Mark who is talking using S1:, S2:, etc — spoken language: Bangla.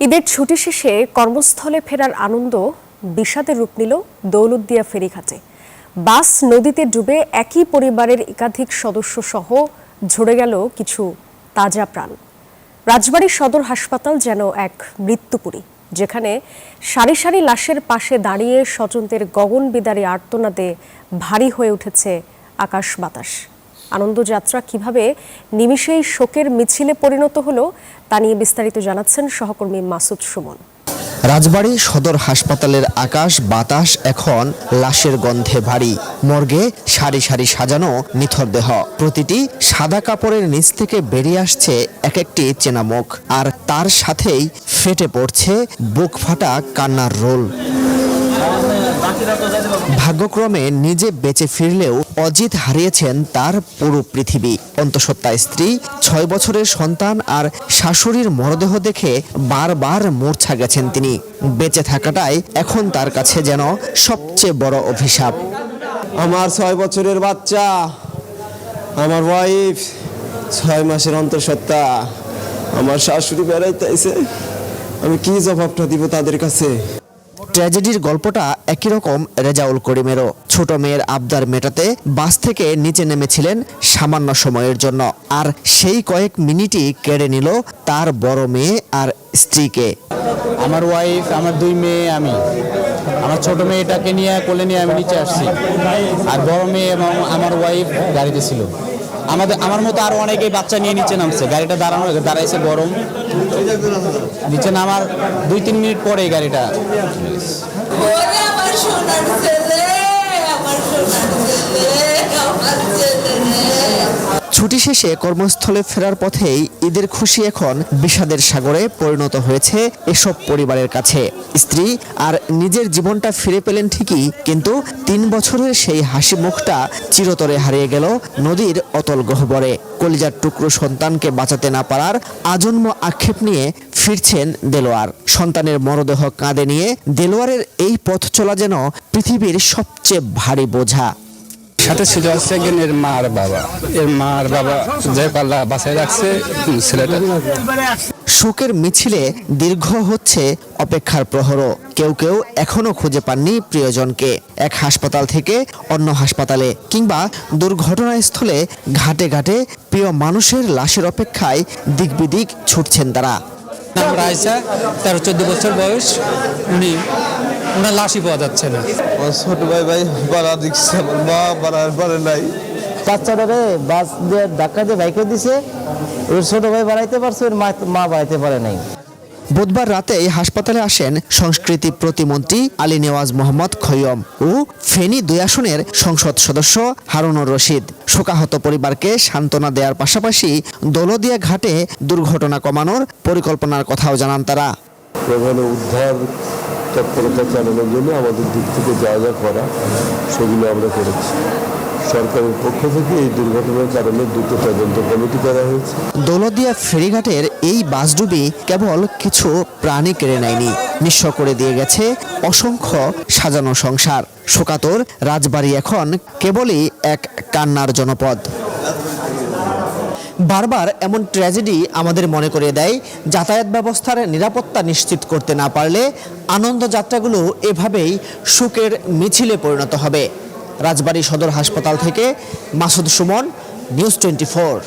S1: ঈদের ছুটি শেষে কর্মস্থলে ফেরার আনন্দ বিষাদের রূপ নিল দৌলতদিয়া ফেরিঘাটে। বাস নদীতে ডুবে একই পরিবারের একাধিক সদস্য সহ ঝরে গেল কিছু তাজা প্রাণ। রাজবাড়ী সদর হাসপাতাল যেন এক মৃত্যুপুরী, যেখানে সারি সারি লাশের পাশে দাঁড়িয়ে স্বজনদের গগনবিদারী আর্তনাদে ভারী হয়ে উঠেছে আকাশ বাতাস। আনন্দযাত্রা কিভাবে নিমিষেই শোকের মিছিলে পরিণত হলো তা নিয়ে বিস্তারিত জানাচ্ছেন সহকর্মী মাসুদ সুমন।
S2: রাজবাড়ী সদর হাসপাতালের আকাশ বাতাস এখন লাশের গন্ধে ভারী। মর্গে সারি সারি সাজানো নিথর দেহ, প্রতিটি সাদা কাপড়ের নিচ থেকে বেরিয়ে আসছে এক একটি চেনা মুখ, আর তার সাথেই ফেটে পড়ছে বুক ফাটা কান্নার রোল। ভাগ্যক্রমে নিজে বেঁচে ফিরলেও অজিত হারিয়েছেন তার পুরো পৃথিবী। অন্তঃসত্ত্বা স্ত্রী, 6 বছরের সন্তান আর শাশুড়ির মরদেহ দেখে বারবার মূর্ছা গেছেন তিনি। বেঁচে থাকাটাই এখন তার কাছে যেন সবচেয়ে বড় অভিশাপ।
S3: আমার 6 বছরের বাচ্চা, আমার ওয়াইফ 6 মাসের অন্তঃসত্ত্বা, আমার শাশুড়ি বেড়াইতে আইছে, আমি কি জবাবটা দিব তাদের কাছে?
S2: ট্র্যাজেডির গল্পটা একই রকম রেজাউল করিমেরও। ছোট মেয়ের আবদার মেটাতে বাস থেকে নিচে নেমেছিলেন সামান্য সময়ের জন্য, আর সেই কয়েক মিনিটই কেড়ে নিল তার বড় মেয়ে আর স্ত্রীকে।
S4: আমার ওয়াইফ, আমার 2 মেয়ে, আমি আমার ছোট মেয়েটাকে নিয়ে কোলে নিয়ে আমি নিচে আসছি, আর বড় মেয়ে এবং আমার ওয়াইফ গাড়িতে ছিল। আমার মতো আরো অনেকেই বাচ্চা নিয়ে নিচে নামছে। গাড়িটা দাঁড়াইছে গরম, নিচে নামার 2-3 মিনিট পরে গাড়িটা।
S2: ছুটি শেষে কর্মস্থলে ফেরার পথেই ঈদের খুশি এখন বিষাদের সাগরে পরিণত হয়েছে এসব পরিবারের কাছে। স্ত্রী আর নিজের জীবনটা ফিরে পেলেন ঠিকই, কিন্তু 3 বছরের সেই হাসি মুখটা চিরতরে হারিয়ে গেল নদীর অতল গহ্বরে। কলিজার টুকরো সন্তানকে বাঁচাতে না পারার আজন্ম আক্ষেপ নিয়ে ফিরছেন দেলোয়ার। সন্তানের মরদেহ কাঁধে নিয়ে দেলোয়ারের এই পথ চলা যেন পৃথিবীর সবচেয়ে ভারী বোঝা।
S5: সাথে ছিল হচ্ছে এর মা আর বাবা। এর মা আর বাবা যে পাল্লা বাসায় রাখছে ছেলেটা।
S2: শোকের মিছিলে দীর্ঘ হচ্ছে অপেক্ষার প্রহরও। কেউ কেউ এখনো খুঁজে পাননি প্রিয়জনকে। এক হাসপাতাল থেকে অন্য হাসপাতালে, কিংবা দুর্ঘটনাস্থলে ঘাটে ঘাটে প্রিয় মানুষের লাশের অপেক্ষায় দিক বিদিক ছুটছেন তারা।
S6: রাইসা 13-14 বছর বয়স, ওনার লাশই পাওয়া যাচ্ছে না।
S3: ছোট ভাই বাড়া দিচ্ছে, আমার মা বাড়ার পারে নাই।
S7: বাচ্চাটারে বাস দিয়ে ধাক্কা দিয়ে বাইকে দিছে, ওর ছোট ভাই বাড়াইতে পারছে, ওর মা বাড়াইতে পারে নাই।
S2: বুধবার রাতে হাসপাতালে আসেন সংস্কৃতি প্রতিমন্ত্রী আলী নেওয়াজ মোহাম্মদ খৈয়ম ও ফেনী 2 আসনের সংসদ সদস্য হারুনুর রশিদ। শোকাহত পরিবারকে সান্ত্বনা দেওয়ার পাশাপাশি দৌলতদিয়া ঘাটে দুর্ঘটনা কমানোর পরিকল্পনার কথাও জানান তারা।
S8: প্রধান উদ্ধার তৎপরতা চালানোর জন্য আমাদের দিক থেকে যা যা করা সেগুলো আমরা করেছি। সরকারের পক্ষ থেকে এই দুর্ঘটনার কারণে 2টো তদন্ত কমিটি করা হয়েছে।
S2: দৌলতদিয়া ফেরিঘাটের এই বাসডুবি কেবল কিছু প্রাণী কেড়ে নেয়নি, নিঃস্ব করে দিয়ে গেছে অসংখ্য সাজানো সংসার। শোকাতর রাজবাড়ী এখন কেবলই এক কান্নার জনপদ। বারবার এমন ট্র্যাজেডি আমাদের মনে করিয়ে দেয়, যাতায়াত ব্যবস্থার নিরাপত্তা নিশ্চিত করতে না পারলে আনন্দযাত্রাগুলো এভাবেই শোকের মিছিলে পরিণত হবে। রাজবাড়ী সদর হাসপাতাল থেকে মাসুদ সুমন, নিউজ 24।